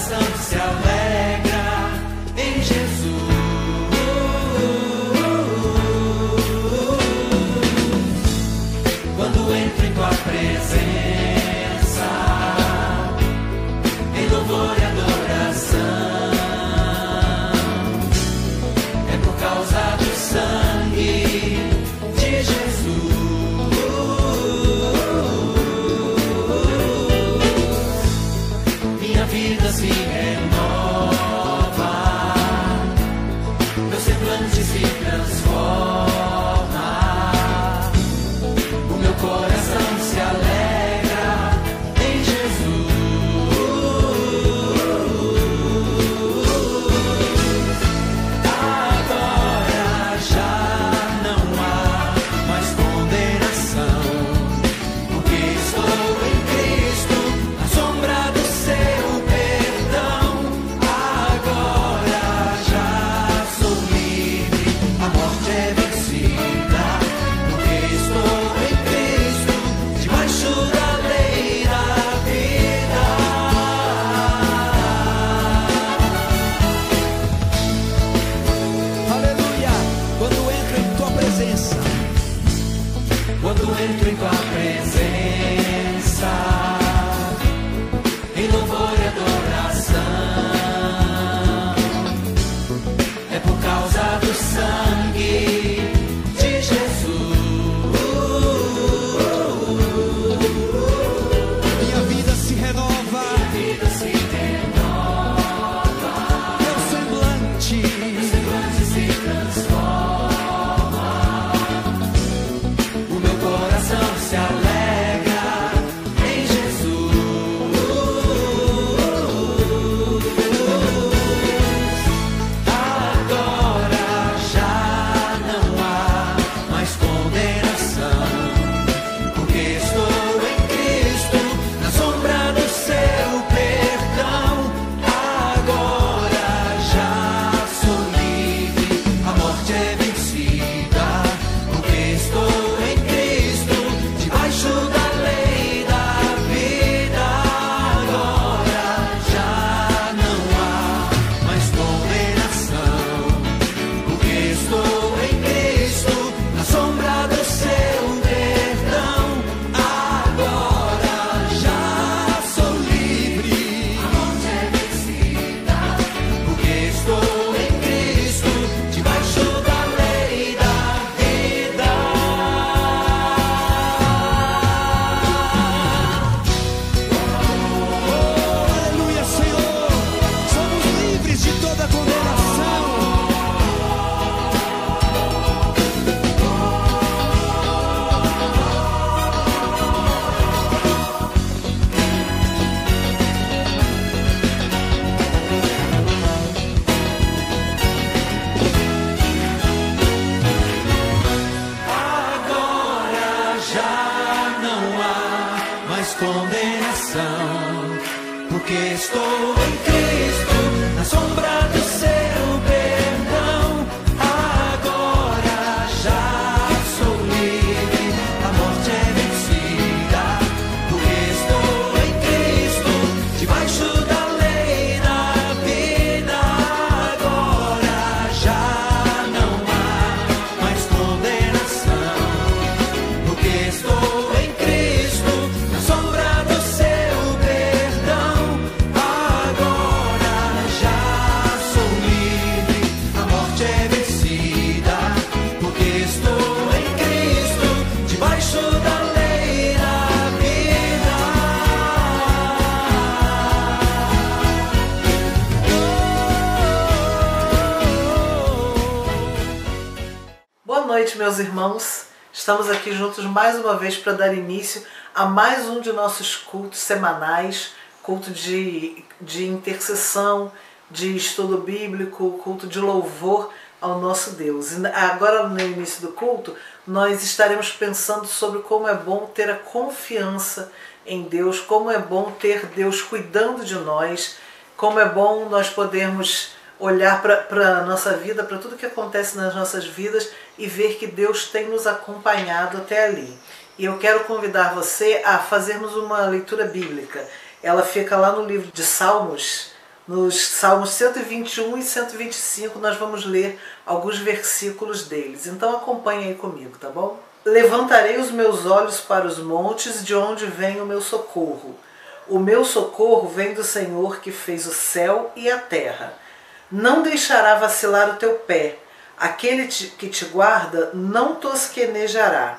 coração se alegra em Jesus. Quando entro em tua presença, em louvor e adoração, é por causa do sangue de Jesus. Minha vida se renova, meu semblante se transforma, o meu coração se alegra em Jesus. Agora já não há mais condenação, porque estou em Cristo, na sombra do seu perdão. Agora já sou livre, a morte é vencida, porque estou em Cristo, debaixo da lei da vida. Aleluia! Quando entro em tua presença, Quando entro em tua presença, em louvor e adoração, é por causa do sangue de Jesus. minha vida se renova, Vida se renova, meu semblante se transforma, o meu coração se alegra em Jesus. Agora já não há mais condenação, porque estou em Cristo, na sombra do seu perdão. Agora já sou livre, a morte é vencida, porque estou em Cristo, debaixo da lei da vida. Agora já não há mais condenação, porque estou em Cristo, na sombra do seu perdão. Agora já sou livre, a morte é vencida, porque estou em Cristo, debaixo da lei da vida. aleluia, Senhor, somos livres de toda condenação. Agora já não há mais condenação, porque estou em Cristo, na sombra do seu perdão. Agora já sou livre, a morte é vencida, porque estou em Cristo, debaixo da lei da vida. Agora já não há mais condenação, porque estou em Cristo, na sombra do seu perdão. Agora já sou livre, a morte é vencida, porque estou em Cristo, debaixo da lei da vida. Boa noite, meus irmãos. Estamos aqui juntos mais uma vez para dar início a mais um de nossos cultos semanais, culto de intercessão, de estudo bíblico, culto de louvor ao nosso Deus. E agora, no início do culto, nós estaremos pensando sobre como é bom ter a confiança em Deus, como é bom ter Deus cuidando de nós, como é bom nós podermos olhar para a nossa vida, para tudo que acontece nas nossas vidas e ver que Deus tem nos acompanhado até ali. E eu quero convidar você a fazermos uma leitura bíblica. Ela fica lá no livro de Salmos, Nos Salmos 121 e 125 nós vamos ler alguns versículos deles. Então acompanhe aí comigo, tá bom? Levantarei os meus olhos para os montes, de onde vem o meu socorro. O meu socorro vem do Senhor que fez o céu e a terra. Não deixará vacilar o teu pé. Aquele que te guarda não tosquenejará.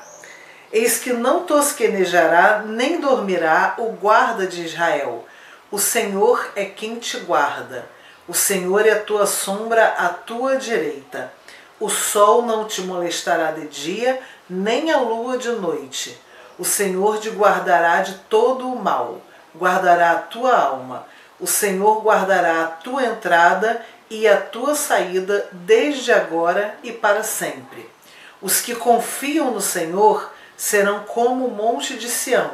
Eis que não tosquenejará, nem dormirá o guarda de Israel. O Senhor é quem te guarda. O Senhor é a tua sombra à tua direita. O sol não te molestará de dia, nem a lua de noite. O Senhor te guardará de todo o mal. Guardará a tua alma. O Senhor guardará a tua entrada e a tua saída desde agora e para sempre. Os que confiam no Senhor serão como o monte de Sião,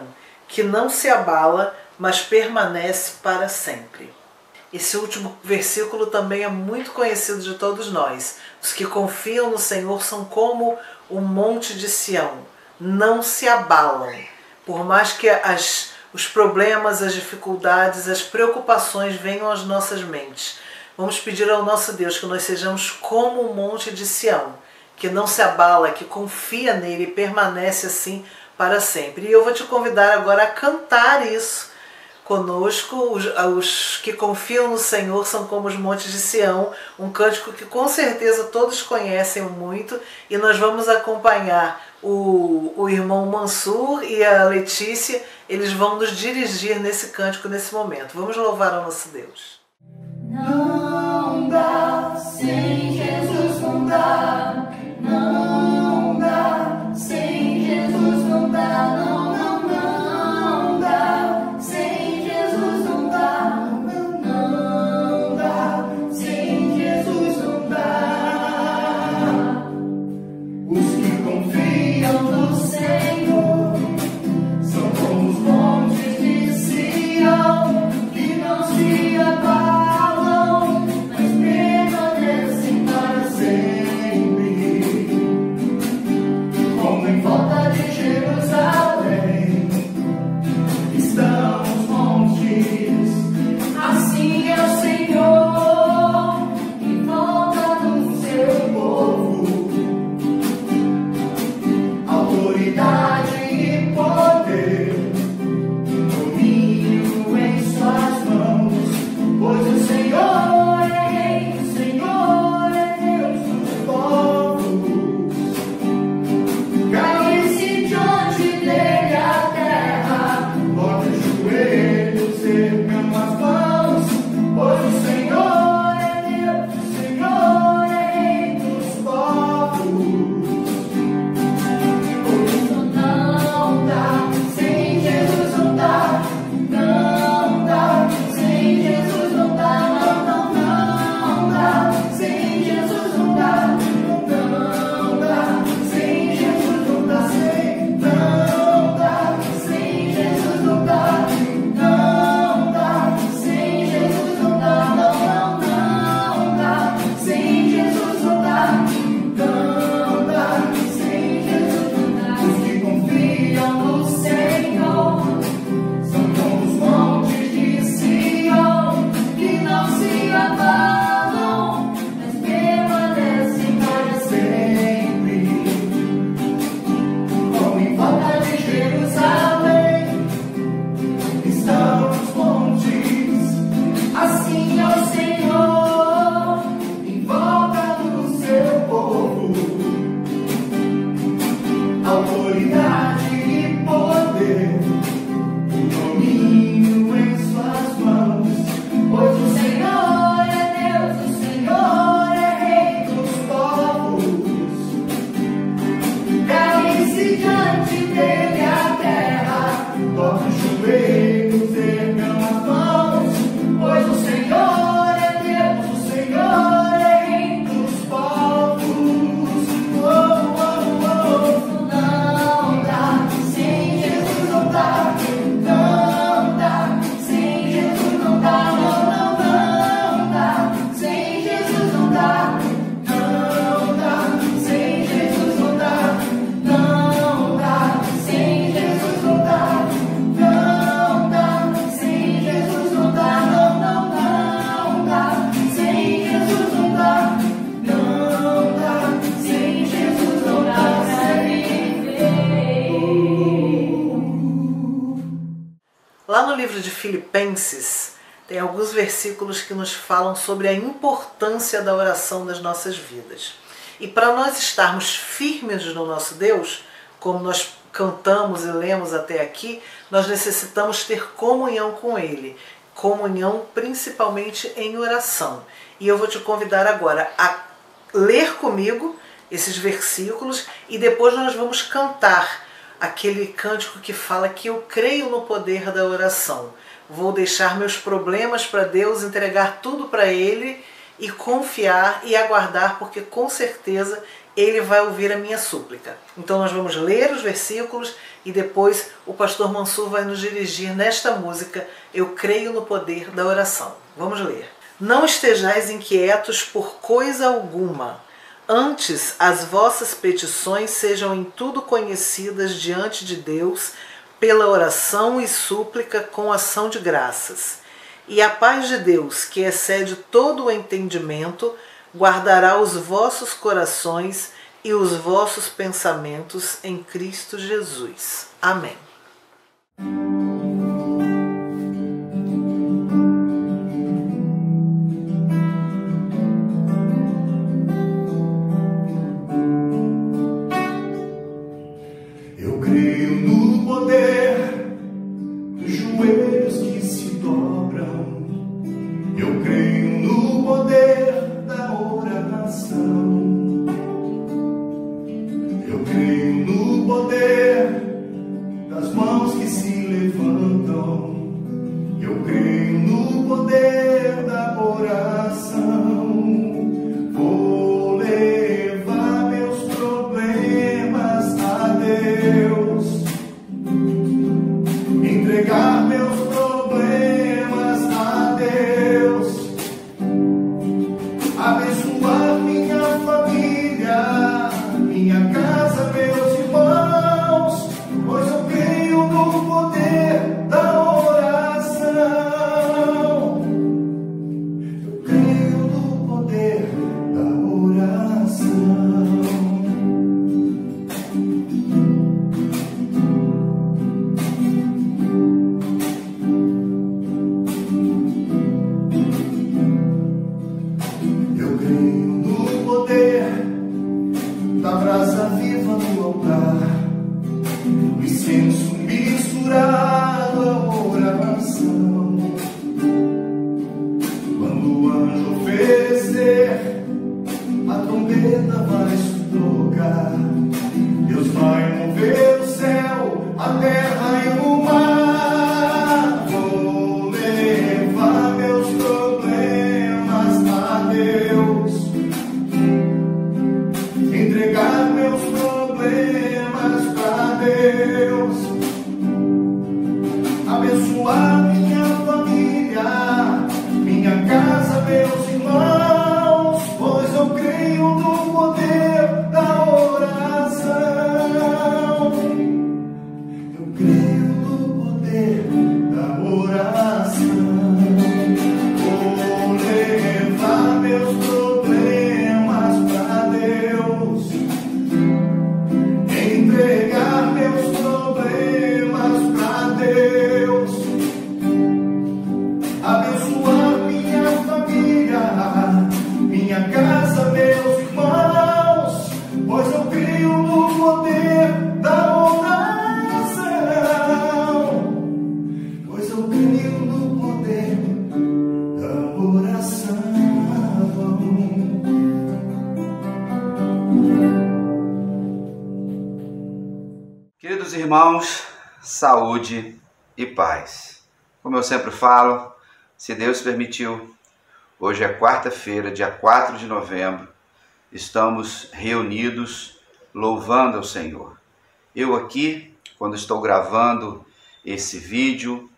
que não se abala, mas permanece para sempre. Esse último versículo também é muito conhecido de todos nós. Os que confiam no Senhor são como o monte de Sião, não se abalam. Por mais que os problemas, as dificuldades, as preocupações venham às nossas mentes, vamos pedir ao nosso Deus que nós sejamos como o monte de Sião, que não se abala, que confia nele e permanece assim para sempre. E eu vou te convidar agora a cantar isso conosco. Os que confiam no Senhor são como os montes de Sião, um cântico que com certeza todos conhecem muito, e nós vamos acompanhar o irmão Mansur e a Letícia. Eles vão nos dirigir nesse cântico nesse momento. Vamos louvar ao nosso Deus. Não dá, sem Jesus não dá, não dá, sem Jesus não dá, não, não, não dá, sem Jesus não dá, não dá, sem Jesus não dá. Os que confiam no Senhor são como os montes de Sião, que não se abalam. Lá no livro de Filipenses, tem alguns versículos que nos falam sobre a importância da oração nas nossas vidas. E para nós estarmos firmes no nosso Deus, como nós cantamos e lemos até aqui, nós necessitamos ter comunhão com Ele. Comunhão principalmente em oração. E eu vou te convidar agora a ler comigo esses versículos e depois nós vamos cantar aquele cântico que fala que eu creio no poder da oração. Vou deixar meus problemas para Deus, entregar tudo para Ele e confiar e aguardar, porque com certeza Ele vai ouvir a minha súplica. Então nós vamos ler os versículos e depois o pastor Mansur vai nos dirigir nesta música Eu Creio no Poder da Oração. Vamos ler. Não estejais inquietos por coisa alguma, antes as vossas petições sejam em tudo conhecidas diante de Deus pela oração e súplica com ação de graças. E a paz de Deus, que excede todo o entendimento, guardará os vossos corações e os vossos pensamentos em Cristo Jesus. Amém. Eu creio no poder dos joelhos que se dobram. Eu creio no poder da oração. Eu creio no poder das mãos que se levantam. Eu creio no poder da oração. Vou levar meus problemas a Deus, entregar meus problemas a Deus, abençoar minha família, minha casa, meus irmãos, pois eu creio no poder da oração. Eu creio no poder da oração. Eu creio no poder da brasa viva no altar, o incenso misturado à oração. Quando o anjo oferecer, a trombeta vai tocar. Deus vai mover o céu, a terra e o mar. Vou levar meus problemas a Deus, entregar meus problemas para Deus, abençoar minha família, minha casa, meus irmãos, pois eu creio no poder da oração. Eu creio no poder da oração. Vou levar meus problemas para Deus, entregar meus problemas para Deus, abençoar minha família, minha casa, meus irmãos, pois eu creio no poder da oração. Pois eu creio no poder da oração. Queridos irmãos, saúde e paz. Como eu sempre falo, se Deus permitiu, hoje é quarta-feira, dia 4 de novembro, estamos reunidos louvando ao Senhor. Eu aqui, quando estou gravando esse vídeo,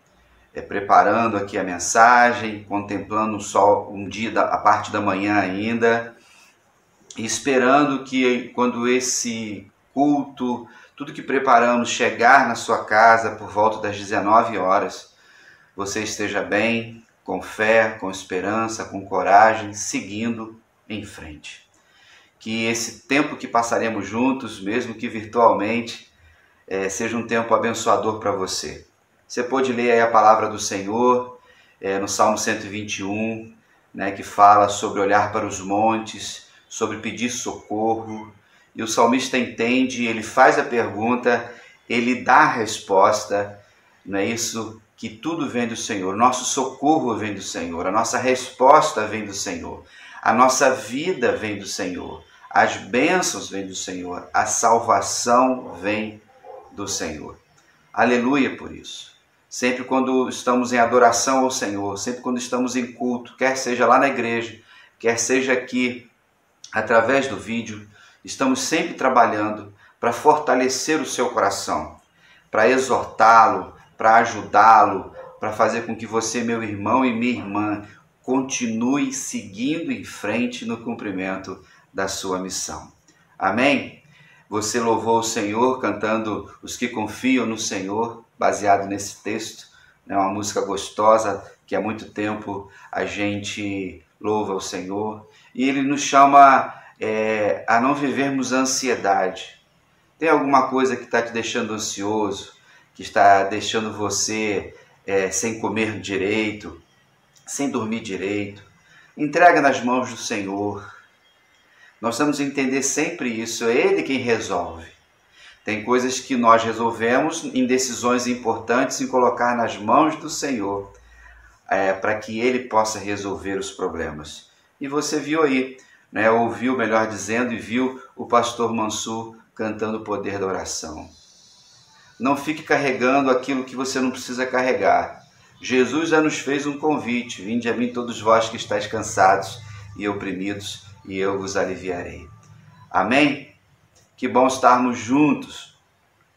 preparando aqui a mensagem, contemplando o sol, a parte da manhã ainda, e esperando que quando esse culto, tudo que preparamos chegar na sua casa por volta das 19 horas, você esteja bem, com fé, com esperança, com coragem, seguindo em frente. Que esse tempo que passaremos juntos, mesmo que virtualmente, seja um tempo abençoador para você. Você pode ler aí a palavra do Senhor no Salmo 121, né, que fala sobre olhar para os montes, sobre pedir socorro. E o salmista entende, ele faz a pergunta, ele dá a resposta. Não é isso? Que tudo vem do Senhor, nosso socorro vem do Senhor, a nossa resposta vem do Senhor, a nossa vida vem do Senhor, as bênçãos vêm do Senhor, a salvação vem do Senhor. Aleluia por isso. Sempre quando estamos em adoração ao Senhor, sempre quando estamos em culto, quer seja lá na igreja, quer seja aqui através do vídeo, estamos sempre trabalhando para fortalecer o seu coração, para exortá-lo, para ajudá-lo, para fazer com que você, meu irmão e minha irmã, continue seguindo em frente no cumprimento da sua missão. Amém? Você louvou o Senhor cantando Os que Confiam no Senhor, baseado nesse texto, né? Uma música gostosa que há muito tempo a gente louva o Senhor. E Ele nos chama a não vivermos a ansiedade. Tem alguma coisa que está te deixando ansioso, que está deixando você sem comer direito, sem dormir direito? Entrega nas mãos do Senhor. Nós temos que entender sempre isso, é Ele quem resolve. Tem coisas que nós resolvemos em decisões importantes em colocar nas mãos do Senhor, para que Ele possa resolver os problemas. E você viu aí, né, ouviu, melhor dizendo, e viu o pastor Mansur cantando o poder da oração. Não fique carregando aquilo que você não precisa carregar. Jesus já nos fez um convite: vinde a mim todos vós que estáis cansados e oprimidos, e eu vos aliviarei. Amém? Que bom estarmos juntos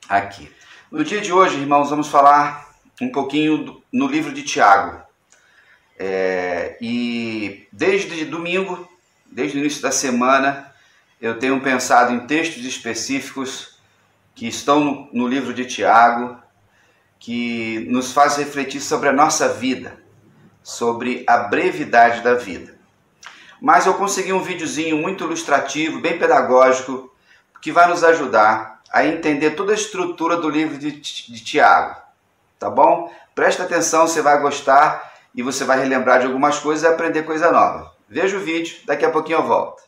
aqui. No dia de hoje, irmãos, vamos falar um pouquinho no livro de Tiago. E desde domingo, desde o início da semana, eu tenho pensado em textos específicos que estão no livro de Tiago, que nos faz refletir sobre a nossa vida, sobre a brevidade da vida. Mas eu consegui um videozinho muito ilustrativo, bem pedagógico, que vai nos ajudar a entender toda a estrutura do livro de Tiago, tá bom? Presta atenção, você vai gostar e você vai relembrar de algumas coisas e aprender coisa nova. Veja o vídeo, daqui a pouquinho eu volto.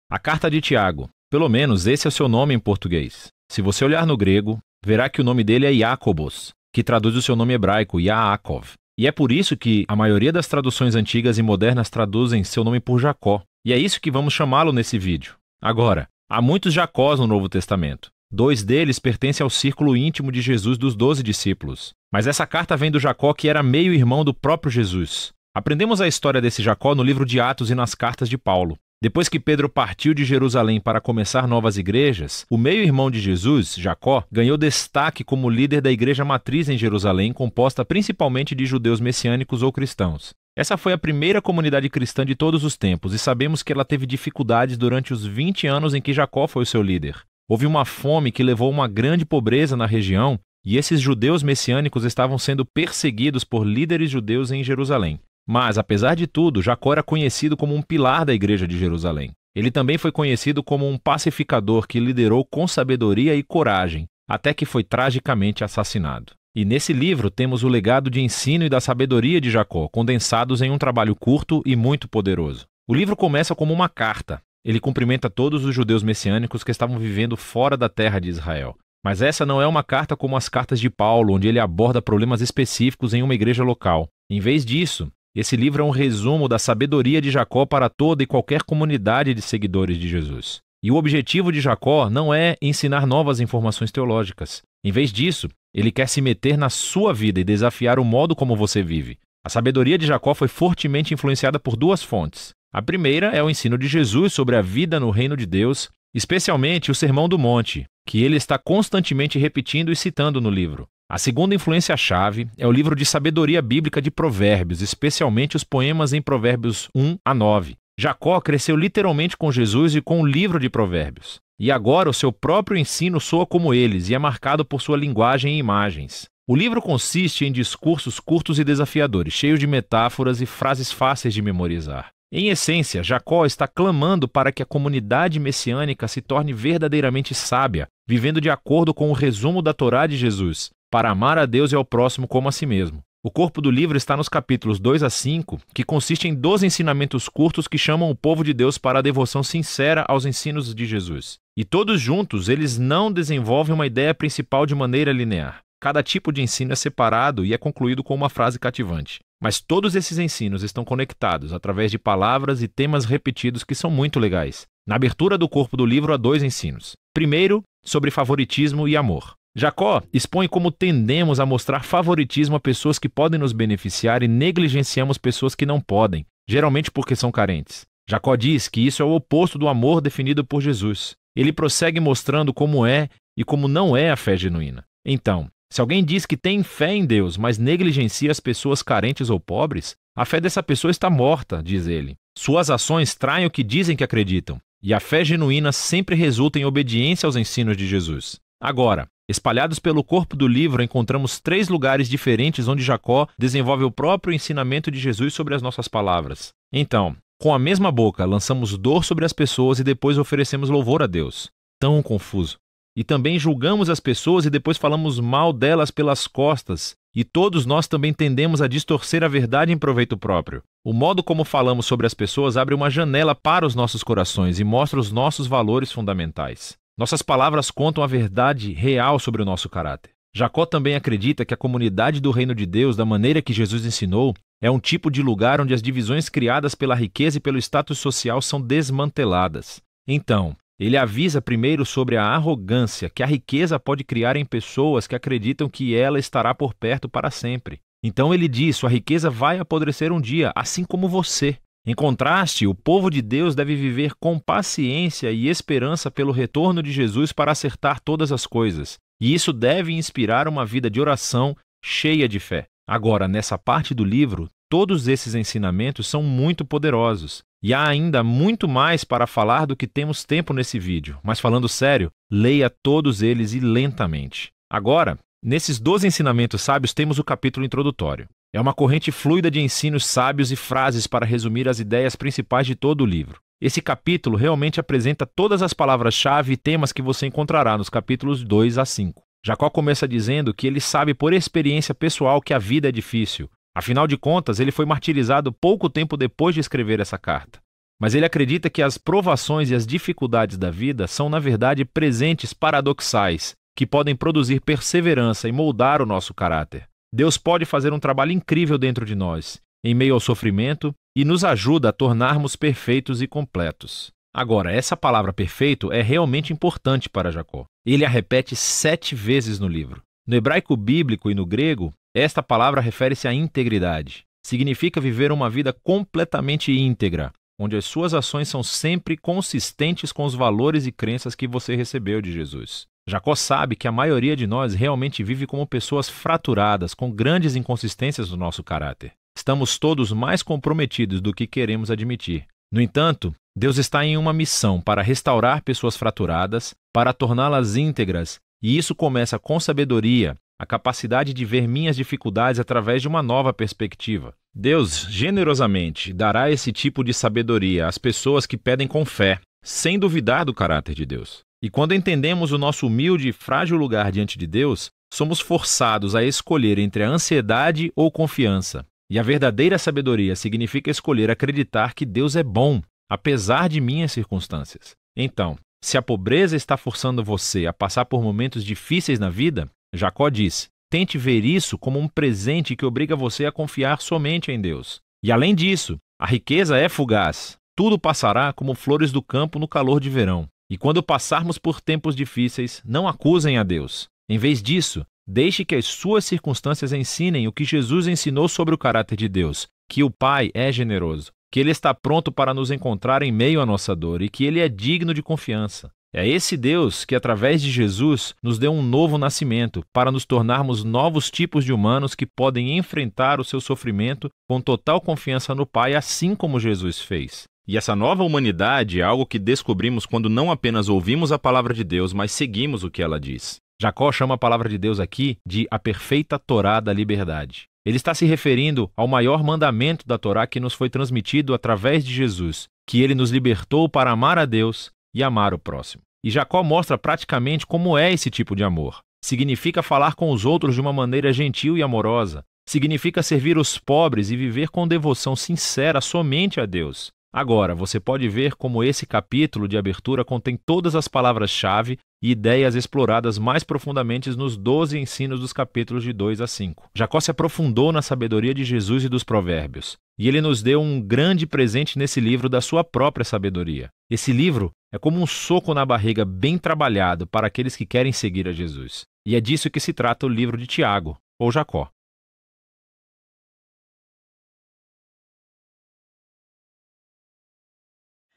A carta de Tiago, pelo menos esse é o seu nome em português. Se você olhar no grego, verá que o nome dele é Jacobos, que traduz o seu nome hebraico, Yaakov. E é por isso que a maioria das traduções antigas e modernas traduzem seu nome por Jacó. E é isso que vamos chamá-lo nesse vídeo. Agora, há muitos Jacós no Novo Testamento. 2 deles pertencem ao círculo íntimo de Jesus dos 12 discípulos. Mas essa carta vem do Jacó que era meio-irmão do próprio Jesus. Aprendemos a história desse Jacó no livro de Atos e nas cartas de Paulo. Depois que Pedro partiu de Jerusalém para começar novas igrejas, o meio-irmão de Jesus, Jacó, ganhou destaque como líder da igreja matriz em Jerusalém, composta principalmente de judeus messiânicos ou cristãos. Essa foi a primeira comunidade cristã de todos os tempos e sabemos que ela teve dificuldades durante os 20 anos em que Jacó foi o seu líder. Houve uma fome que levou a uma grande pobreza na região e esses judeus messiânicos estavam sendo perseguidos por líderes judeus em Jerusalém. Mas, apesar de tudo, Jacó era conhecido como um pilar da igreja de Jerusalém. Ele também foi conhecido como um pacificador que liderou com sabedoria e coragem, até que foi tragicamente assassinado. E nesse livro temos o legado de ensino e da sabedoria de Jacó, condensados em um trabalho curto e muito poderoso. O livro começa como uma carta. Ele cumprimenta todos os judeus messiânicos que estavam vivendo fora da terra de Israel. Mas essa não é uma carta como as cartas de Paulo, onde ele aborda problemas específicos em uma igreja local. Em vez disso, esse livro é um resumo da sabedoria de Jacó para toda e qualquer comunidade de seguidores de Jesus. E o objetivo de Jacó não é ensinar novas informações teológicas. Em vez disso, ele quer se meter na sua vida e desafiar o modo como você vive. A sabedoria de Jacó foi fortemente influenciada por 2 fontes. A primeira é o ensino de Jesus sobre a vida no reino de Deus, especialmente o Sermão do Monte, que ele está constantemente repetindo e citando no livro. A segunda influência-chave é o livro de sabedoria bíblica de Provérbios, especialmente os poemas em Provérbios 1 a 9. Jacó cresceu literalmente com Jesus e com o livro de Provérbios. E agora o seu próprio ensino soa como eles e é marcado por sua linguagem e imagens. O livro consiste em discursos curtos e desafiadores, cheios de metáforas e frases fáceis de memorizar. Em essência, Jacó está clamando para que a comunidade messiânica se torne verdadeiramente sábia, vivendo de acordo com o resumo da Torá de Jesus, para amar a Deus e ao próximo como a si mesmo. O corpo do livro está nos capítulos 2 a 5, que consiste em 12 ensinamentos curtos que chamam o povo de Deus para a devoção sincera aos ensinos de Jesus. E todos juntos, eles não desenvolvem uma ideia principal de maneira linear. Cada tipo de ensino é separado e é concluído com uma frase cativante. Mas todos esses ensinos estão conectados através de palavras e temas repetidos que são muito legais. Na abertura do corpo do livro há 2 ensinos. Primeiro, sobre favoritismo e amor. Jacó expõe como tendemos a mostrar favoritismo a pessoas que podem nos beneficiar e negligenciamos pessoas que não podem, geralmente porque são carentes. Jacó diz que isso é o oposto do amor definido por Jesus. Ele prossegue mostrando como é e como não é a fé genuína. Então, se alguém diz que tem fé em Deus, mas negligencia as pessoas carentes ou pobres, a fé dessa pessoa está morta, diz ele. Suas ações traem o que dizem que acreditam, e a fé genuína sempre resulta em obediência aos ensinos de Jesus. Agora, espalhados pelo corpo do livro, encontramos 3 lugares diferentes onde Jacó desenvolve o próprio ensinamento de Jesus sobre as nossas palavras. Então, com a mesma boca, lançamos dor sobre as pessoas e depois oferecemos louvor a Deus. Tão confuso. E também julgamos as pessoas e depois falamos mal delas pelas costas. E todos nós também tendemos a distorcer a verdade em proveito próprio. O modo como falamos sobre as pessoas abre uma janela para os nossos corações e mostra os nossos valores fundamentais. Nossas palavras contam a verdade real sobre o nosso caráter. Jacó também acredita que a comunidade do reino de Deus, da maneira que Jesus ensinou, é um tipo de lugar onde as divisões criadas pela riqueza e pelo status social são desmanteladas. Então, ele avisa primeiro sobre a arrogância que a riqueza pode criar em pessoas que acreditam que ela estará por perto para sempre. Então ele diz: sua riqueza vai apodrecer um dia, assim como você. Em contraste, o povo de Deus deve viver com paciência e esperança pelo retorno de Jesus para acertar todas as coisas. E isso deve inspirar uma vida de oração cheia de fé. Agora, nessa parte do livro, todos esses ensinamentos são muito poderosos. E há ainda muito mais para falar do que temos tempo nesse vídeo. Mas falando sério, leia todos eles e lentamente. Agora, nesses 12 ensinamentos sábios temos o capítulo introdutório. É uma corrente fluida de ensinos sábios e frases para resumir as ideias principais de todo o livro. Esse capítulo realmente apresenta todas as palavras-chave e temas que você encontrará nos capítulos 2 a 5. Jacó começa dizendo que ele sabe por experiência pessoal que a vida é difícil. Afinal de contas, ele foi martirizado pouco tempo depois de escrever essa carta. Mas ele acredita que as provações e as dificuldades da vida são, na verdade, presentes paradoxais, que podem produzir perseverança e moldar o nosso caráter. Deus pode fazer um trabalho incrível dentro de nós, em meio ao sofrimento, e nos ajuda a tornarmos perfeitos e completos. Agora, essa palavra perfeito é realmente importante para Jacó. Ele a repete 7 vezes no livro. No hebraico bíblico e no grego, esta palavra refere-se à integridade. Significa viver uma vida completamente íntegra, onde as suas ações são sempre consistentes com os valores e crenças que você recebeu de Jesus. Jacó sabe que a maioria de nós realmente vive como pessoas fraturadas, com grandes inconsistências no nosso caráter. Estamos todos mais comprometidos do que queremos admitir. No entanto, Deus está em uma missão para restaurar pessoas fraturadas, para torná-las íntegras, e isso começa com sabedoria, a capacidade de ver minhas dificuldades através de uma nova perspectiva. Deus generosamente dará esse tipo de sabedoria às pessoas que pedem com fé, sem duvidar do caráter de Deus. E quando entendemos o nosso humilde e frágil lugar diante de Deus, somos forçados a escolher entre a ansiedade ou confiança. E a verdadeira sabedoria significa escolher acreditar que Deus é bom, apesar de minhas circunstâncias. Então, se a pobreza está forçando você a passar por momentos difíceis na vida, Jacó diz: tente ver isso como um presente que obriga você a confiar somente em Deus. E além disso, a riqueza é fugaz. Tudo passará como flores do campo no calor de verão. E quando passarmos por tempos difíceis, não acusem a Deus. Em vez disso, deixe que as suas circunstâncias ensinem o que Jesus ensinou sobre o caráter de Deus, que o Pai é generoso, que Ele está pronto para nos encontrar em meio à nossa dor e que Ele é digno de confiança. É esse Deus que, através de Jesus, nos deu um novo nascimento para nos tornarmos novos tipos de humanos que podem enfrentar o seu sofrimento com total confiança no Pai, assim como Jesus fez. E essa nova humanidade é algo que descobrimos quando não apenas ouvimos a palavra de Deus, mas seguimos o que ela diz. Jacó chama a palavra de Deus aqui de a perfeita Torá da liberdade. Ele está se referindo ao maior mandamento da Torá que nos foi transmitido através de Jesus, que ele nos libertou para amar a Deus e amar o próximo. E Jacó mostra praticamente como é esse tipo de amor. Significa falar com os outros de uma maneira gentil e amorosa. Significa servir os pobres e viver com devoção sincera somente a Deus. Agora, você pode ver como esse capítulo de abertura contém todas as palavras-chave e ideias exploradas mais profundamente nos 12 ensinos dos capítulos de 2 a 5. Jacó se aprofundou na sabedoria de Jesus e dos provérbios. E ele nos deu um grande presente nesse livro da sua própria sabedoria. Esse livro é como um soco na barriga bem trabalhado para aqueles que querem seguir a Jesus. E é disso que se trata o livro de Tiago, ou Jacó.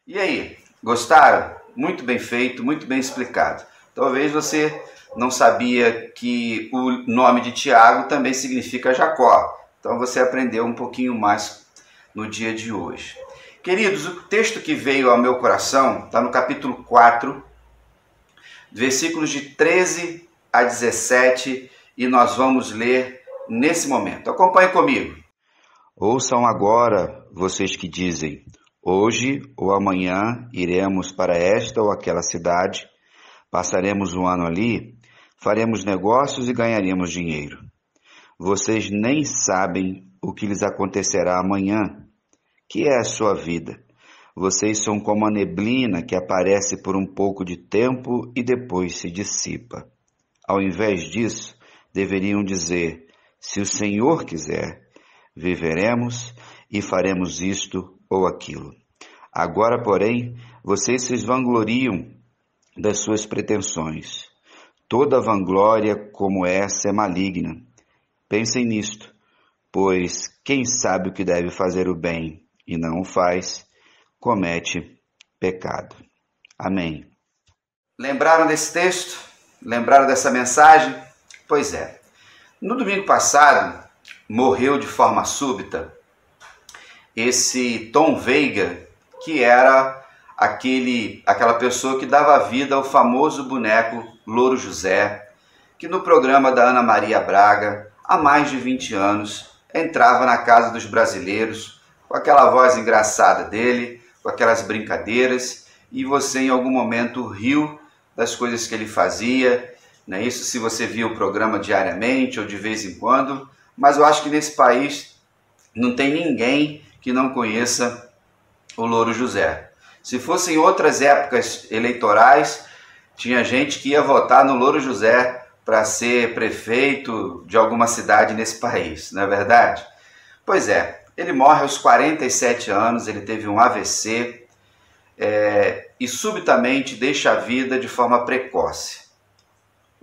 E aí, gostaram? Muito bem feito, muito bem explicado. Talvez você não sabia que o nome de Tiago também significa Jacó. Então você aprendeu um pouquinho mais no dia de hoje. Queridos, o texto que veio ao meu coração está no capítulo 4, versículos de 13 a 17, e nós vamos ler nesse momento. Acompanhe comigo. Ouçam agora, vocês que dizem: hoje ou amanhã iremos para esta ou aquela cidade, passaremos um ano ali, faremos negócios e ganharemos dinheiro. Vocês nem sabem o que lhes acontecerá amanhã. Que é a sua vida? Vocês são como a neblina que aparece por um pouco de tempo e depois se dissipa. Ao invés disso, deveriam dizer: se o Senhor quiser, viveremos e faremos isto ou aquilo. Agora, porém, vocês se vangloriam das suas pretensões. Toda vanglória como essa é maligna. Pensem nisto, pois quem sabe o que deve fazer o bem e não o faz, comete pecado. Amém. Lembraram desse texto? Lembraram dessa mensagem? Pois é. No domingo passado, morreu de forma súbita esse Tom Veiga, que era aquela pessoa que dava vida ao famoso boneco Louro José, que no programa da Ana Maria Braga, há mais de 20 anos, entrava na casa dos brasileiros com aquela voz engraçada dele, com aquelas brincadeiras, e você em algum momento riu das coisas que ele fazia, né? Isso se você viu o programa diariamente ou de vez em quando, mas eu acho que nesse país não tem ninguém que não conheça o Louro José. Se fossem outras épocas eleitorais, tinha gente que ia votar no Louro José para ser prefeito de alguma cidade nesse país, não é verdade? Pois é, ele morre aos 47 anos, ele teve um AVC e subitamente deixa a vida de forma precoce.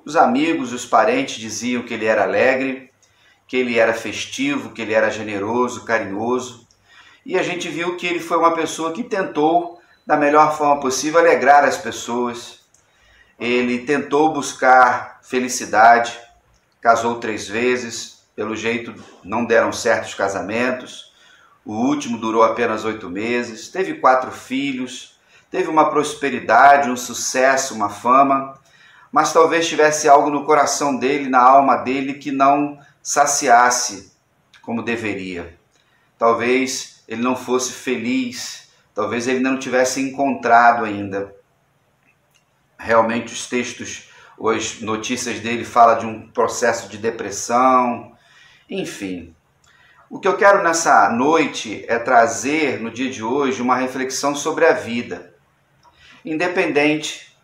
Os amigos, os parentes diziam que ele era alegre, que ele era festivo, que ele era generoso, carinhoso. E a gente viu que ele foi uma pessoa que tentou, da melhor forma possível, alegrar as pessoas. Ele tentou buscar felicidade, casou 3 vezes, pelo jeito não deram certo os casamentos. O último durou apenas 8 meses, teve 4 filhos, teve uma prosperidade, um sucesso, uma fama, mas talvez tivesse algo no coração dele, na alma dele, que não saciasse como deveria. Talvez ele não fosse feliz, talvez ele não tivesse encontrado ainda. Realmente os textos, as notícias dele falam de um processo de depressão, enfim. O que eu quero nessa noite é trazer, no dia de hoje, uma reflexão sobre a vida, independente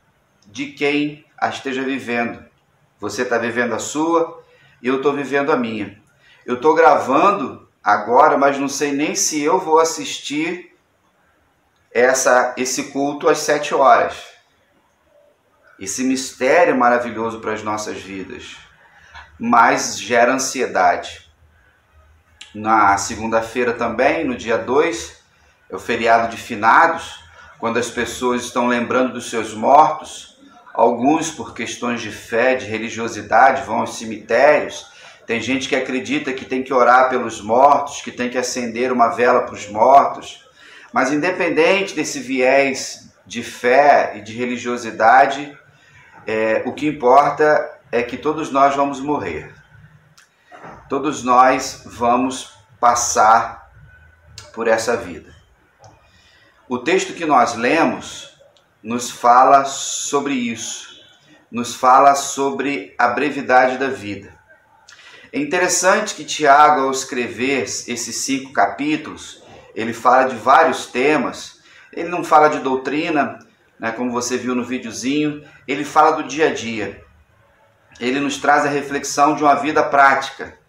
de quem a esteja vivendo. Você está vivendo a sua e eu estou vivendo a minha. Eu estou gravando agora, mas não sei nem se eu vou assistir esse culto às 7 horas. Esse mistério maravilhoso para as nossas vidas, mas gera ansiedade. Na segunda-feira também, no dia 2, é o feriado de finados, quando as pessoas estão lembrando dos seus mortos. Alguns, por questões de fé, de religiosidade, vão aos cemitérios. Tem gente que acredita que tem que orar pelos mortos, que tem que acender uma vela para os mortos. Mas independente desse viés de fé e de religiosidade, o que importa é que todos nós vamos morrer. Todos nós vamos passar por essa vida. O texto que nós lemos nos fala sobre isso, nos fala sobre a brevidade da vida. É interessante que Tiago, ao escrever esses 5 capítulos, ele fala de vários temas. Ele não fala de doutrina, né, como você viu no videozinho, ele fala do dia a dia. Ele nos traz a reflexão de uma vida prática.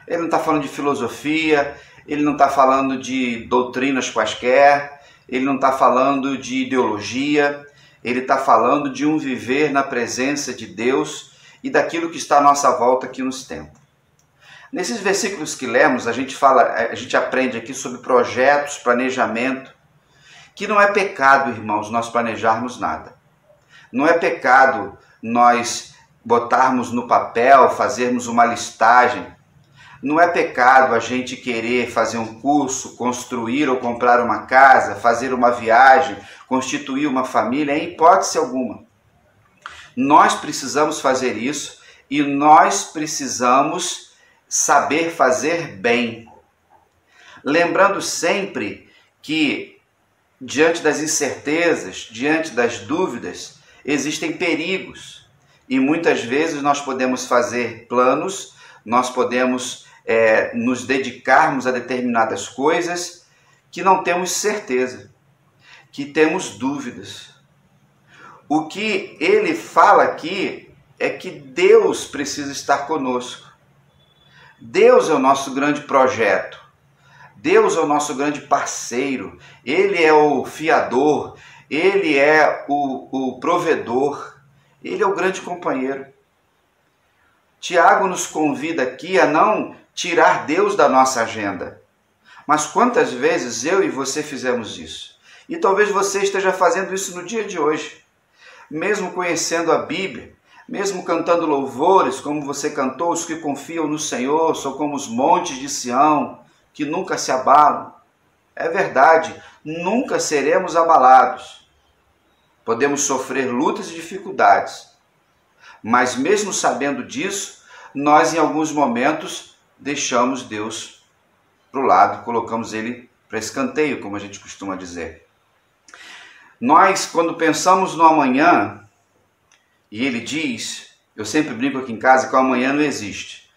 Ele não está falando de filosofia, ele não está falando de doutrinas quaisquer, ele não está falando de ideologia, ele está falando de um viver na presença de Deus e daquilo que está à nossa volta aqui nos tempos. Nesses versículos que lemos, a gente aprende aqui sobre projetos, planejamento, que não é pecado, irmãos, nós planejarmos nada. Não é pecado nós botarmos no papel, fazermos uma listagem. Não é pecado a gente querer fazer um curso, construir ou comprar uma casa, fazer uma viagem, constituir uma família, em hipótese alguma. Nós precisamos fazer isso e nós precisamos saber fazer bem. Lembrando sempre que, diante das incertezas, diante das dúvidas, existem perigos. E muitas vezes nós podemos fazer planos, nós podemos nos dedicarmos a determinadas coisas que não temos certeza, que temos dúvidas. O que ele fala aqui é que Deus precisa estar conosco. Deus é o nosso grande projeto. Deus é o nosso grande parceiro. Ele é o fiador. Ele é o provedor. Ele é o grande companheiro. Tiago nos convida aqui a não tirar Deus da nossa agenda. Mas quantas vezes eu e você fizemos isso? E talvez você esteja fazendo isso no dia de hoje. Mesmo conhecendo a Bíblia, mesmo cantando louvores, como você cantou, os que confiam no Senhor são como os montes de Sião, que nunca se abalam. É verdade, nunca seremos abalados. Podemos sofrer lutas e dificuldades, mas mesmo sabendo disso, nós em alguns momentos deixamos Deus para o lado, colocamos Ele para escanteio, como a gente costuma dizer. Nós, quando pensamos no amanhã, e ele diz, eu sempre brinco aqui em casa que o amanhã não existe.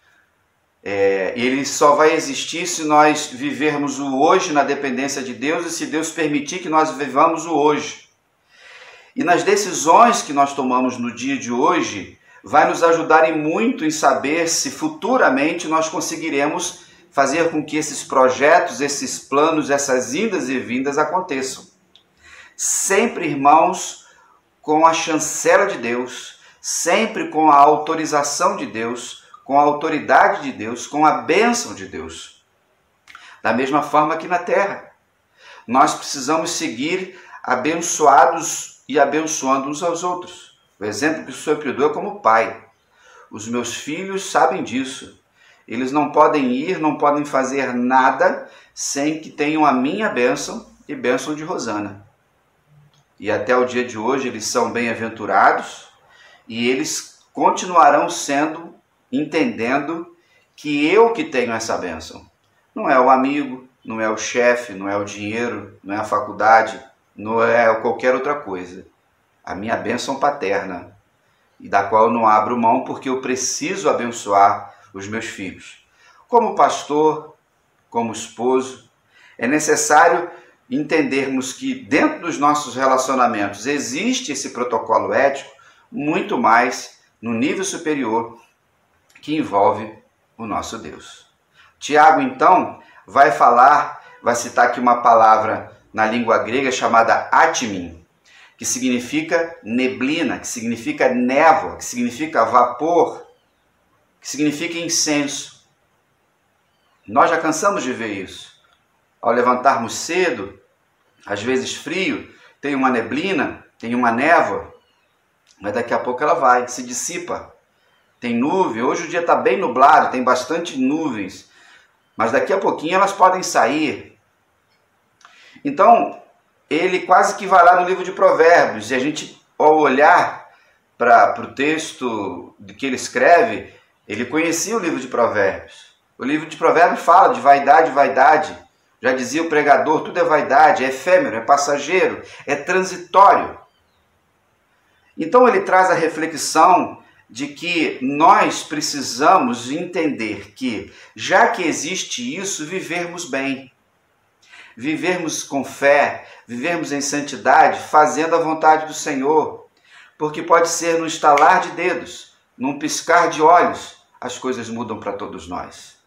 Ele só vai existir se nós vivermos o hoje na dependência de Deus e se Deus permitir que nós vivamos o hoje. E nas decisões que nós tomamos no dia de hoje, vai nos ajudar em muito em saber se futuramente nós conseguiremos fazer com que esses projetos, esses planos, essas indas e vindas aconteçam. Sempre, irmãos, com a chancela de Deus, sempre com a autorização de Deus, com a autoridade de Deus, com a bênção de Deus. Da mesma forma que na terra, nós precisamos seguir abençoados e abençoando uns aos outros. O exemplo que o Senhor me deu é como pai. Os meus filhos sabem disso. Eles não podem ir, não podem fazer nada sem que tenham a minha bênção e bênção de Rosana. E até o dia de hoje eles são bem-aventurados e eles continuarão sendo, entendendo que eu que tenho essa bênção. Não é o amigo, não é o chefe, não é o dinheiro, não é a faculdade, não é qualquer outra coisa. A minha bênção paterna, e da qual eu não abro mão porque eu preciso abençoar os meus filhos. Como pastor, como esposo, é necessário entendermos que dentro dos nossos relacionamentos existe esse protocolo ético, muito mais no nível superior, que envolve o nosso Deus. Tiago, então, vai citar aqui uma palavra na língua grega chamada atmin, que significa neblina, que significa névoa, que significa vapor, que significa incenso. Nós já cansamos de ver isso. Ao levantarmos cedo, às vezes frio, tem uma neblina, tem uma névoa, mas daqui a pouco ela se dissipa. Tem nuvem, hoje o dia está bem nublado, tem bastante nuvens, mas daqui a pouquinho elas podem sair. Então, ele quase que vai lá no livro de Provérbios, e a gente, ao olhar para o texto que ele escreve, Ele conhecia o livro de Provérbios. O livro de Provérbios fala de vaidade, vaidade. Já dizia o pregador, tudo é vaidade, é efêmero, é passageiro, é transitório. Então ele traz a reflexão de que nós precisamos entender que, já que existe isso, vivermos bem. Vivermos com fé, vivermos em santidade, fazendo a vontade do Senhor. Porque pode ser no estalar de dedos, num piscar de olhos, as coisas mudam para todos nós.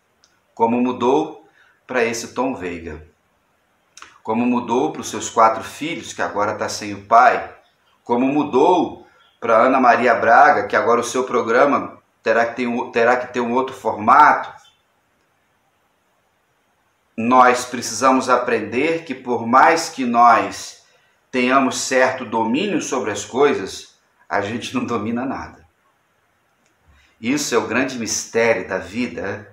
Como mudou para esse Tom Veiga. Como mudou para os seus 4 filhos, que agora está sem o pai. Como mudou para Ana Maria Braga, que agora o seu programa terá que ter um outro formato. Nós precisamos aprender que por mais que nós tenhamos certo domínio sobre as coisas, a gente não domina nada. Isso é o grande mistério da vida.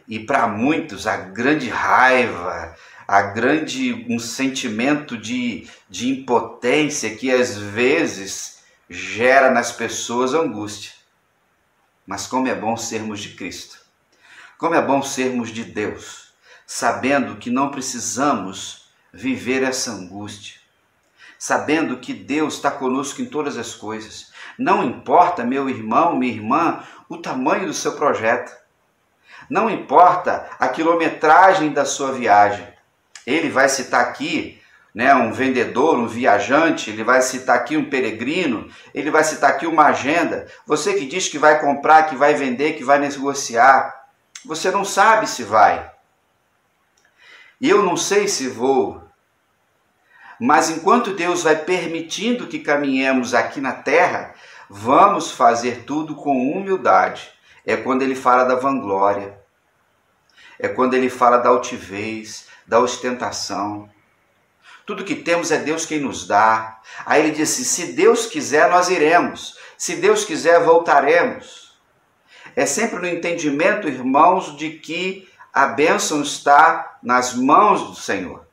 E para muitos a grande raiva, um sentimento de impotência que às vezes gera nas pessoas angústia. Mas como é bom sermos de Cristo. Como é bom sermos de Deus, sabendo que não precisamos viver essa angústia. Sabendo que Deus está conosco em todas as coisas. Não importa, meu irmão, minha irmã, o tamanho do seu projeto. Não importa a quilometragem da sua viagem. Ele vai citar aqui, um vendedor, um viajante, ele vai citar aqui um peregrino, ele vai citar aqui uma agenda. Você que diz que vai comprar, que vai vender, que vai negociar, você não sabe se vai. Eu não sei se vou. Mas enquanto Deus vai permitindo que caminhemos aqui na terra, vamos fazer tudo com humildade. É quando ele fala da vanglória. É quando ele fala da altivez, da ostentação. Tudo que temos é Deus quem nos dá. Aí ele diz assim, se Deus quiser, nós iremos. Se Deus quiser, voltaremos. É sempre no entendimento, irmãos, de que a bênção está nas mãos do Senhor.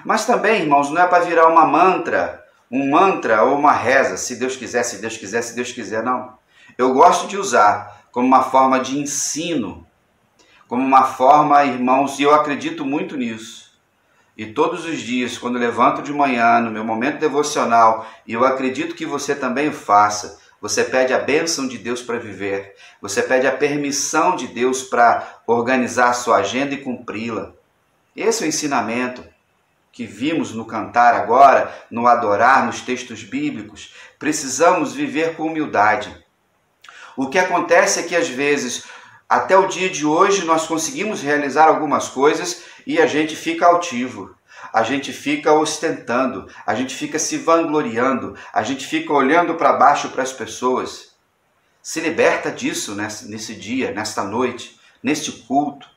Mas também, irmãos, não é para virar um mantra ou uma reza, se Deus quiser, se Deus quiser, se Deus quiser, não. Eu gosto de usar como uma forma de ensino, como uma forma, irmãos, e eu acredito muito nisso. E todos os dias, quando eu levanto de manhã, no meu momento devocional, e eu acredito que você também o faça, você pede a bênção de Deus para viver, você pede a permissão de Deus para organizar a sua agenda e cumpri-la. Esse é o ensinamento que vimos no cantar agora, no adorar, nos textos bíblicos. Precisamos viver com humildade. O que acontece é que às vezes, até o dia de hoje, nós conseguimos realizar algumas coisas e a gente fica altivo, a gente fica ostentando, a gente fica se vangloriando, a gente fica olhando para baixo para as pessoas. Se liberta disso nesse dia, nesta noite, neste culto.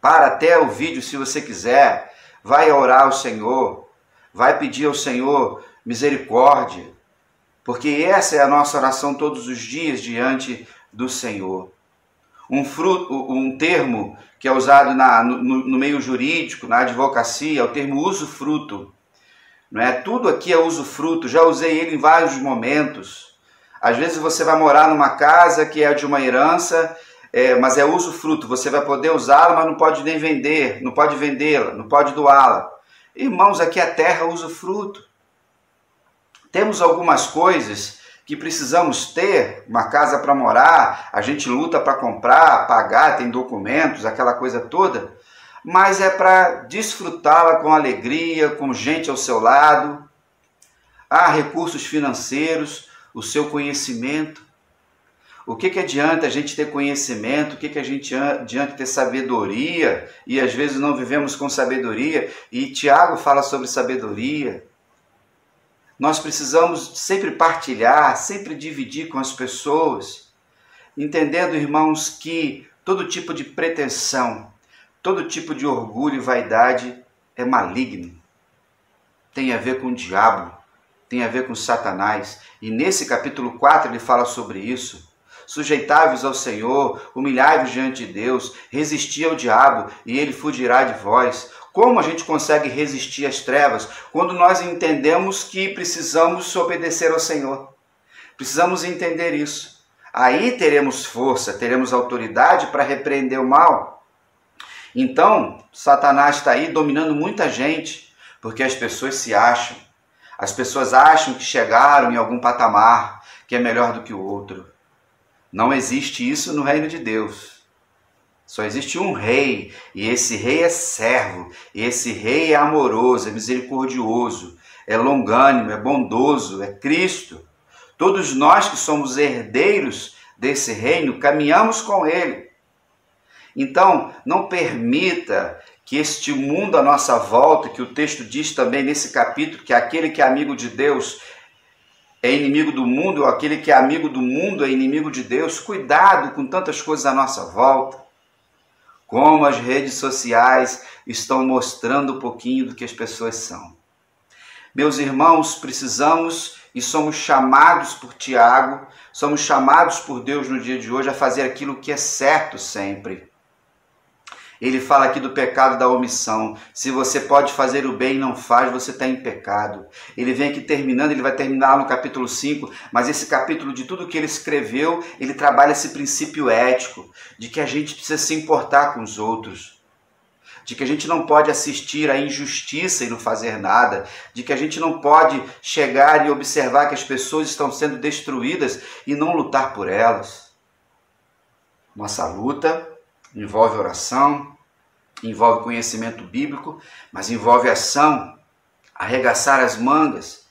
Para até o vídeo se você quiser, vai orar ao Senhor, vai pedir ao Senhor misericórdia, porque essa é a nossa oração todos os dias diante do Senhor. Um termo que é usado no meio jurídico, na advocacia, é o termo usufruto. Não é? Tudo aqui é usufruto, já usei ele em vários momentos. Às vezes você vai morar numa casa que é de uma herança, mas é usufruto, você vai poder usá-la, mas não pode nem vender, não pode vendê-la, não pode doá-la. Irmãos, aqui a terra é usufruto. Temos algumas coisas que precisamos ter, uma casa para morar, a gente luta para comprar, pagar, tem documentos, aquela coisa toda, mas é para desfrutá-la com alegria, com gente ao seu lado. Há recursos financeiros, o seu conhecimento. O que adianta a gente ter conhecimento? O que adianta ter sabedoria? E às vezes não vivemos com sabedoria. E Tiago fala sobre sabedoria. Nós precisamos sempre partilhar, sempre dividir com as pessoas, entendendo, irmãos, que todo tipo de pretensão, todo tipo de orgulho e vaidade é maligno. Tem a ver com o diabo, tem a ver com Satanás. E nesse capítulo 4 ele fala sobre isso. Sujeitai-vos ao Senhor, humilhai-vos diante de Deus, resisti ao diabo e ele fugirá de vós. Como a gente consegue resistir às trevas? Quando nós entendemos que precisamos obedecer ao Senhor. Precisamos entender isso. Aí teremos força, teremos autoridade para repreender o mal. Então, Satanás está aí dominando muita gente, porque as pessoas se acham. As pessoas acham que chegaram em algum patamar, que é melhor do que o outro. Não existe isso no reino de Deus. Só existe um rei, e esse rei é servo, e esse rei é amoroso, é misericordioso, é longânimo, é bondoso, é Cristo. Todos nós que somos herdeiros desse reino, caminhamos com ele. Então, não permita que este mundo à nossa volta, que o texto diz também nesse capítulo, que aquele que é amigo de Deus é inimigo do mundo, ou aquele que é amigo do mundo é inimigo de Deus. Cuidado com tantas coisas à nossa volta. Como as redes sociais estão mostrando um pouquinho do que as pessoas são. Meus irmãos, precisamos e somos chamados por Tiago, somos chamados por Deus no dia de hoje a fazer aquilo que é certo sempre. Ele fala aqui do pecado da omissão. Se você pode fazer o bem e não faz, você está em pecado. Ele vem aqui terminando, ele vai terminar no capítulo 5, mas esse capítulo, de tudo que ele escreveu, ele trabalha esse princípio ético, de que a gente precisa se importar com os outros, de que a gente não pode assistir à injustiça e não fazer nada, de que a gente não pode chegar e observar que as pessoas estão sendo destruídas e não lutar por elas. Nossa luta envolve oração, envolve conhecimento bíblico, mas envolve ação, arregaçar as mangas,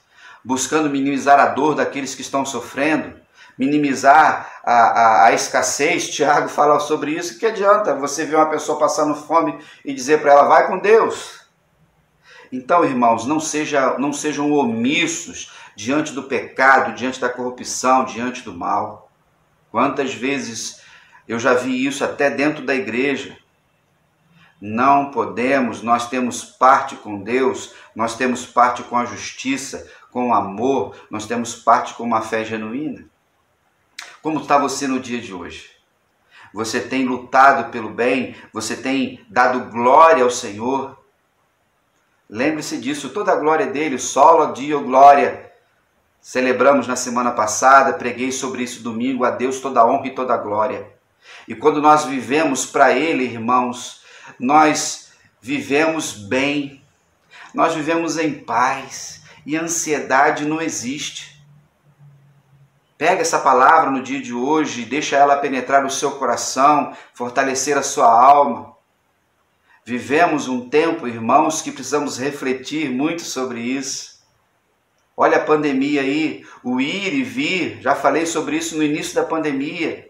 buscando minimizar a dor daqueles que estão sofrendo, minimizar a escassez. Tiago fala sobre isso. Que adianta você ver uma pessoa passando fome e dizer para ela, vai com Deus? Então, irmãos, não sejam omissos diante do pecado, diante da corrupção, diante do mal. Quantas vezes eu já vi isso até dentro da igreja. Não podemos, nós temos parte com Deus, nós temos parte com a justiça, com o amor, nós temos parte com uma fé genuína. Como está você no dia de hoje? Você tem lutado pelo bem? Você tem dado glória ao Senhor? Lembre-se disso, toda a glória é dele, solo Dio glória. Celebramos na semana passada, preguei sobre isso domingo, a Deus toda a honra e toda a glória. E quando nós vivemos para Ele, irmãos, nós vivemos bem, nós vivemos em paz e a ansiedade não existe. Pega essa palavra no dia de hoje, deixa ela penetrar o seu coração, fortalecer a sua alma. Vivemos um tempo, irmãos, que precisamos refletir muito sobre isso. Olha a pandemia aí, o ir e vir, já falei sobre isso no início da pandemia.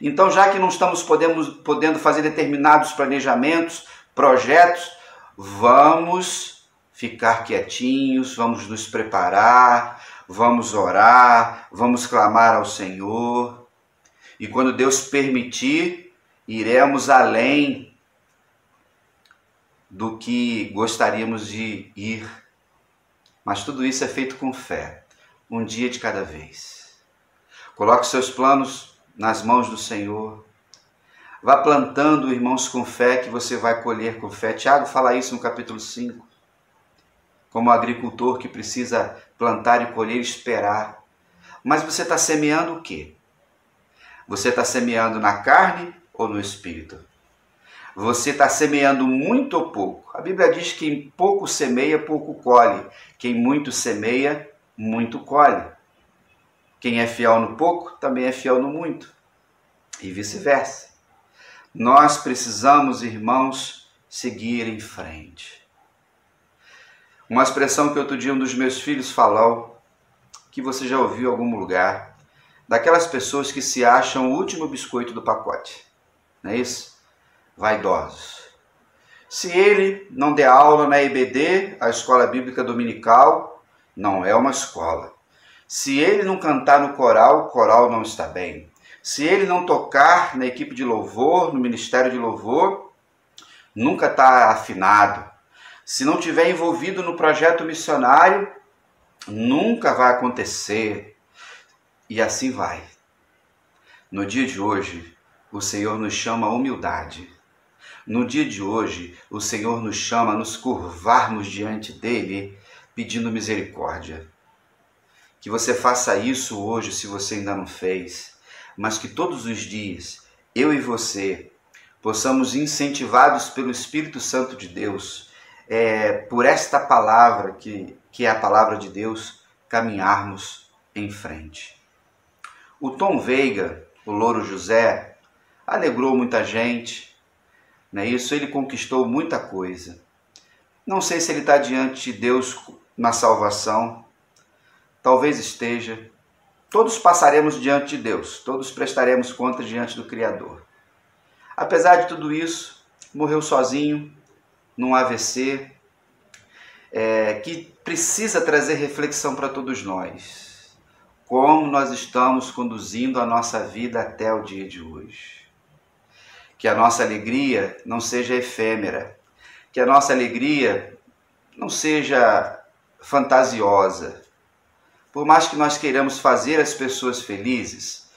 Então, já que não estamos podendo fazer determinados planejamentos, projetos, vamos ficar quietinhos, vamos nos preparar, vamos orar, vamos clamar ao Senhor. E quando Deus permitir, iremos além do que gostaríamos de ir. Mas tudo isso é feito com fé, um dia de cada vez. Coloque seus planos nas mãos do Senhor. Vá plantando, irmãos, com fé, que você vai colher com fé. Tiago fala isso no capítulo 5. Como agricultor que precisa plantar e colher e esperar. Mas você está semeando o quê? Você está semeando na carne ou no espírito? Você está semeando muito ou pouco? A Bíblia diz que quem pouco semeia, pouco colhe. Quem muito semeia, muito colhe. Quem é fiel no pouco, também é fiel no muito. E vice-versa. Nós precisamos, irmãos, seguir em frente. Uma expressão que outro dia um dos meus filhos falou, que você já ouviu em algum lugar, daquelas pessoas que se acham o último biscoito do pacote. Não é isso? Vaidosos. Se ele não der aula na EBD, a Escola Bíblica Dominical, não é uma escola. Se ele não cantar no coral, o coral não está bem. Se ele não tocar na equipe de louvor, no ministério de louvor, nunca está afinado. Se não estiver envolvido no projeto missionário, nunca vai acontecer. E assim vai. No dia de hoje, o Senhor nos chama à humildade. No dia de hoje, o Senhor nos chama a nos curvarmos diante dele, pedindo misericórdia. Que você faça isso hoje, se você ainda não fez. mas que todos os dias, eu e você, possamos, incentivados pelo Espírito Santo de Deus, por esta palavra, que é a palavra de Deus, caminharmos em frente. O Tom Veiga, o Louro José, alegrou muita gente, não é isso? Ele conquistou muita coisa. Não sei se ele está diante de Deus na salvação, talvez esteja. Todos passaremos diante de Deus, todos prestaremos conta diante do Criador. Apesar de tudo isso, morreu sozinho, num AVC, que precisa trazer reflexão para todos nós. Como nós estamos conduzindo a nossa vida até o dia de hoje. Que a nossa alegria não seja efêmera, que a nossa alegria não seja fantasiosa. Por mais que nós queiramos fazer as pessoas felizes,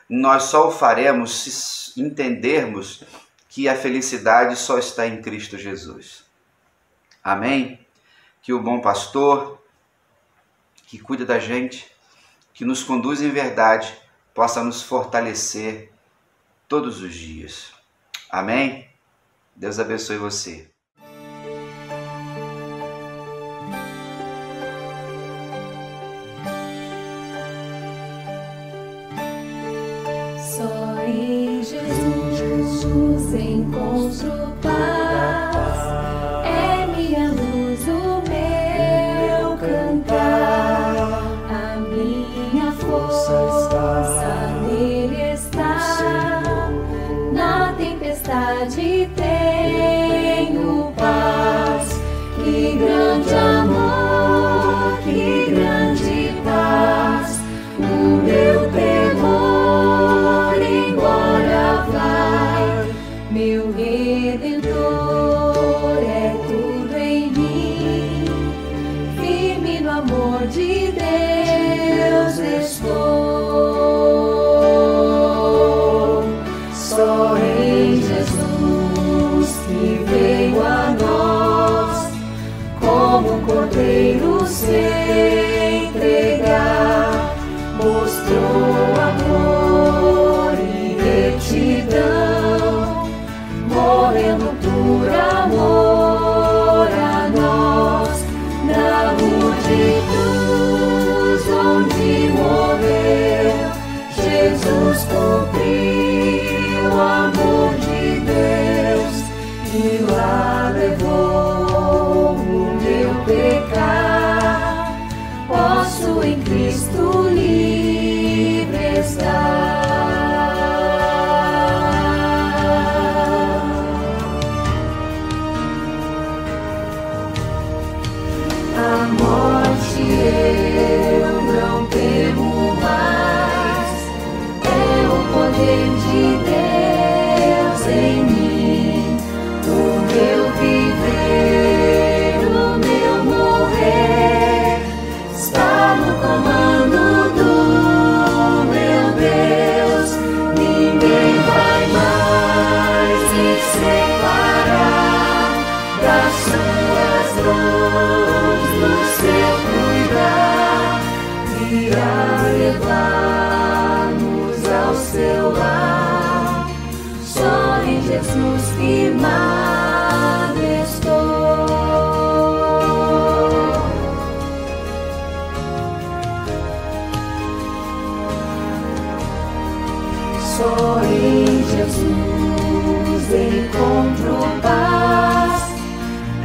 nós só o faremos se entendermos que a felicidade só está em Cristo Jesus. Amém? Que o bom pastor, que cuida da gente, que nos conduz em verdade, possa nos fortalecer todos os dias. Amém? Deus abençoe você. Só em Jesus encontro paz, é minha luz, o meu cantar, a minha força nele está, na tempestade tenho paz, que grande amor, que grande paz, o meu temor embora vai, meu Redentor é tudo em mim, firme no amor de Deus estou. Só em Jesus que veio a nós, como um cordeiro se entregar, mostrou amor e retidão, morrendo por amor a nós, na rude cruz onde morreu, Jesus cumpriu o amor de Deus e lá levou o meu pecado, posso em Cristo livre estar. A morte eu não temo mais, é o poder de Deus em mim, o meu viver, o meu morrer, está no comando do meu Deus, ninguém vai mais me separar das suas mãos, do seu cuidar, irá levar-nos ao seu lar, só em Jesus firmado estou. Só em Jesus encontro paz,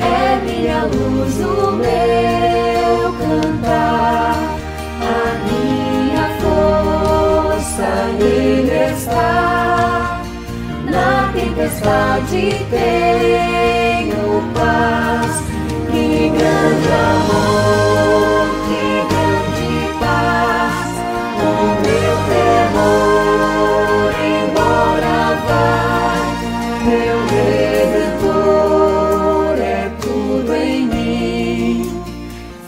é minha luz, o meu cantar, a minha força nele está, na tempestade tenho paz, que grande amor, que grande paz, o meu temor embora vai, meu Redentor é tudo em mim,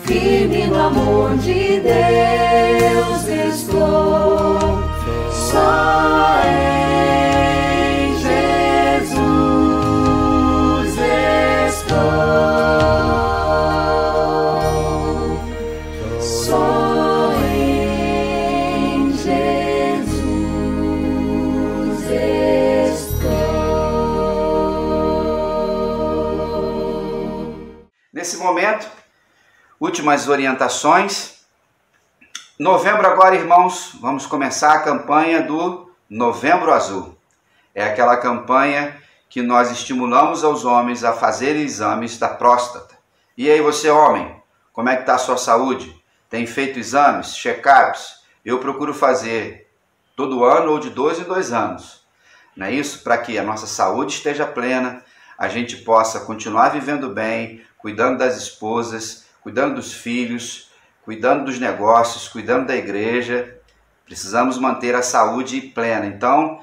firme no amor de Deus estou, só em Jesus estou. nesse momento. Últimas orientações. Novembro agora, irmãos, vamos começar a campanha do Novembro Azul. É aquela campanha que nós estimulamos aos homens a fazerem exames da próstata. E aí você, homem, como é que está a sua saúde? Tem feito exames, check-ups? Eu procuro fazer todo ano ou de 2 em 2 anos. Não é isso? Para que a nossa saúde esteja plena, a gente possa continuar vivendo bem, cuidando das esposas, cuidando dos filhos, cuidando dos negócios, cuidando da igreja. Precisamos manter a saúde plena. Então,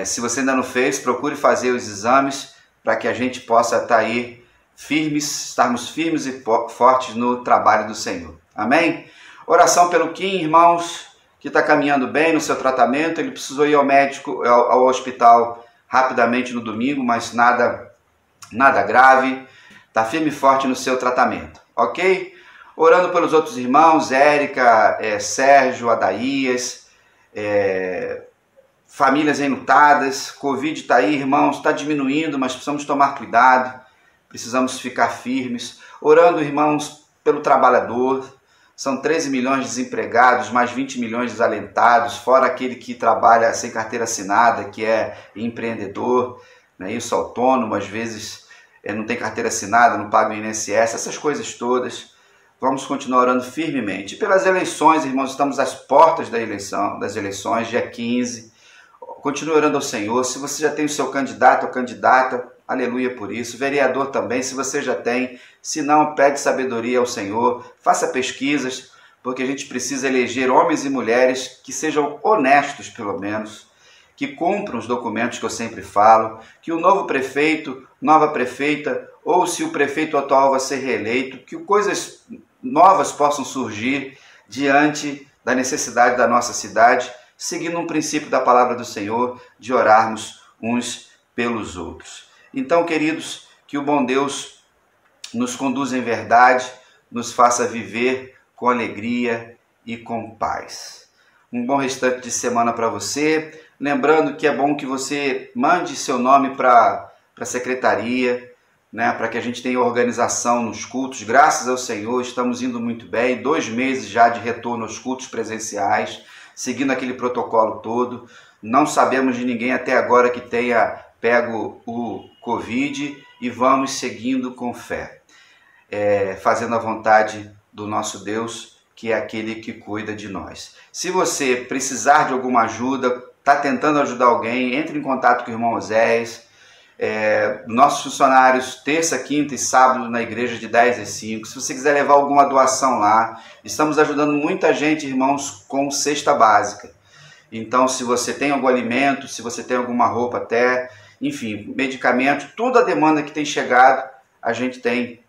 se você ainda não fez, procure fazer os exames para que a gente possa estar aí firmes, estarmos firmes e fortes no trabalho do Senhor. Amém? Oração pelo Kim, irmãos, que está caminhando bem no seu tratamento. Ele precisou ir ao médico, ao hospital rapidamente no domingo, mas nada grave. Está firme e forte no seu tratamento, ok? Orando pelos outros irmãos, Érica, Sérgio, Adaías, famílias enlutadas. Covid está aí, irmãos, está diminuindo, mas precisamos tomar cuidado, precisamos ficar firmes. Orando, irmãos, pelo trabalhador. São 13 milhões de desempregados, mais 20 milhões de desalentados, fora aquele que trabalha sem carteira assinada, que é empreendedor, né? Isso, autônomo, às vezes não tem carteira assinada, não paga o INSS, essas coisas todas. Vamos continuar orando firmemente. Pelas eleições, irmãos, estamos às portas das eleições, dia 15. Continue orando ao Senhor. Se você já tem o seu candidato ou candidata, aleluia por isso. Vereador também, se você já tem. Se não, pede sabedoria ao Senhor. Faça pesquisas, porque a gente precisa eleger homens e mulheres que sejam honestos, pelo menos, que cumpram os documentos que eu sempre falo, que o novo prefeito, nova prefeita, ou se o prefeito atual vai ser reeleito, que coisas novas possam surgir diante da necessidade da nossa cidade, seguindo um princípio da palavra do Senhor, de orarmos uns pelos outros. Então, queridos, que o bom Deus nos conduza em verdade, nos faça viver com alegria e com paz. Um bom restante de semana para você. Lembrando que é bom que você mande seu nome para a secretaria, né, para que a gente tenha organização nos cultos. Graças ao Senhor, estamos indo muito bem. 2 meses já de retorno aos cultos presenciais, seguindo aquele protocolo todo. Não sabemos de ninguém até agora que tenha pego o Covid e vamos seguindo com fé, fazendo a vontade do nosso Deus, que é aquele que cuida de nós. Se você precisar de alguma ajuda, está tentando ajudar alguém, entre em contato com o irmão Oséias. Nossos funcionários, terça, quinta e sábado na igreja de 10 às 5. Se você quiser levar alguma doação lá, estamos ajudando muita gente, irmãos, com cesta básica. Então, se você tem algum alimento, se você tem alguma roupa até, enfim, medicamento, toda a demanda que tem chegado, a gente tem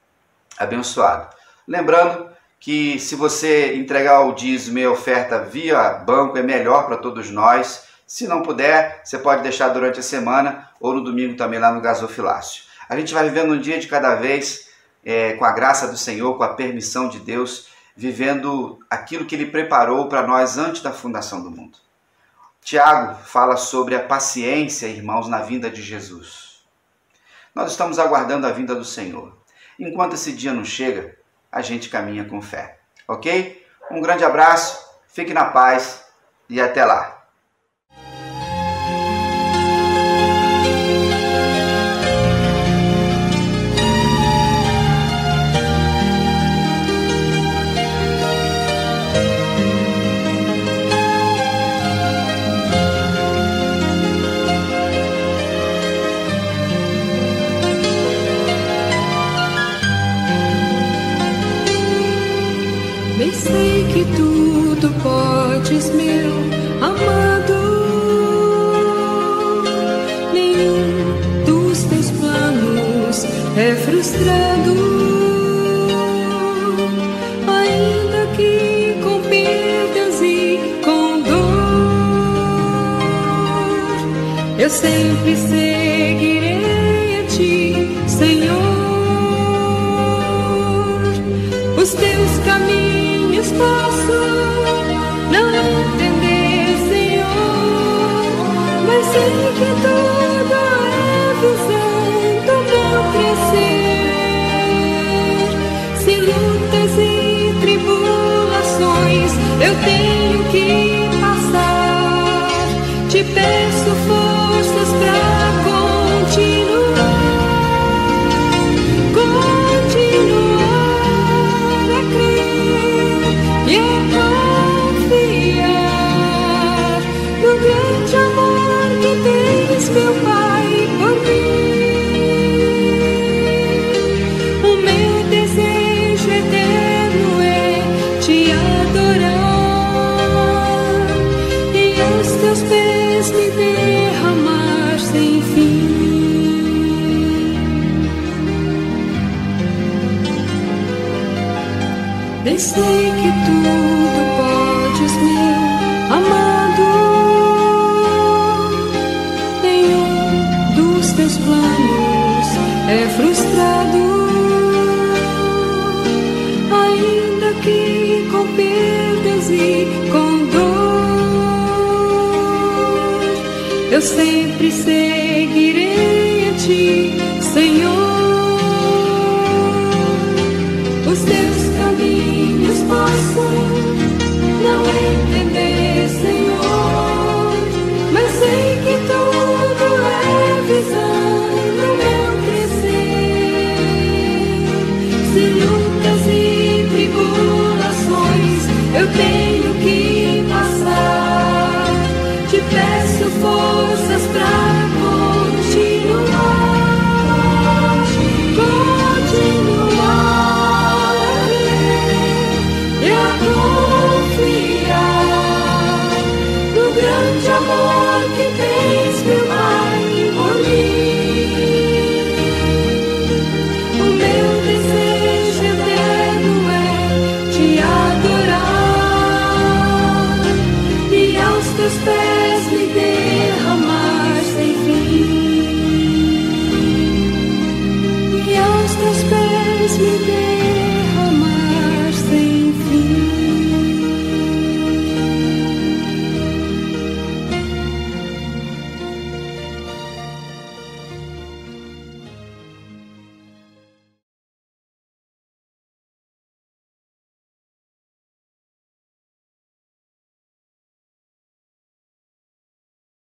abençoado. Lembrando que se você entregar o dízimo e a oferta via banco, é melhor para todos nós. Se não puder, você pode deixar durante a semana ou no domingo também lá no gasofilácio. A gente vai vivendo um dia de cada vez, com a graça do Senhor, com a permissão de Deus, vivendo aquilo que Ele preparou para nós antes da fundação do mundo. Tiago fala sobre a paciência, irmãos, na vinda de Jesus. Nós estamos aguardando a vinda do Senhor. Enquanto esse dia não chega, a gente caminha com fé. Ok? Um grande abraço, fique na paz e até lá. Bem sei que tudo podes, meu amado. Nenhum dos teus planos é frustrado. Ainda que com perdas e com dor, eu sempre seguirei a ti, Senhor. Os teus caminhos posso não entender, Senhor, mas sei que tudo é visão do meu crescer. eu tenho que passar. Te peço forças pra continuar a crer e a confiar no grande amor que tens, meu Pai, por mim. O meu desejo eterno é te adorar e aos teus pés me derramar sem fim. Bem sei que tudo podes, meu amado, nenhum dos teus planos é frustrado, ainda que com perdas e com dor, eu sempre seguirei a ti, Senhor.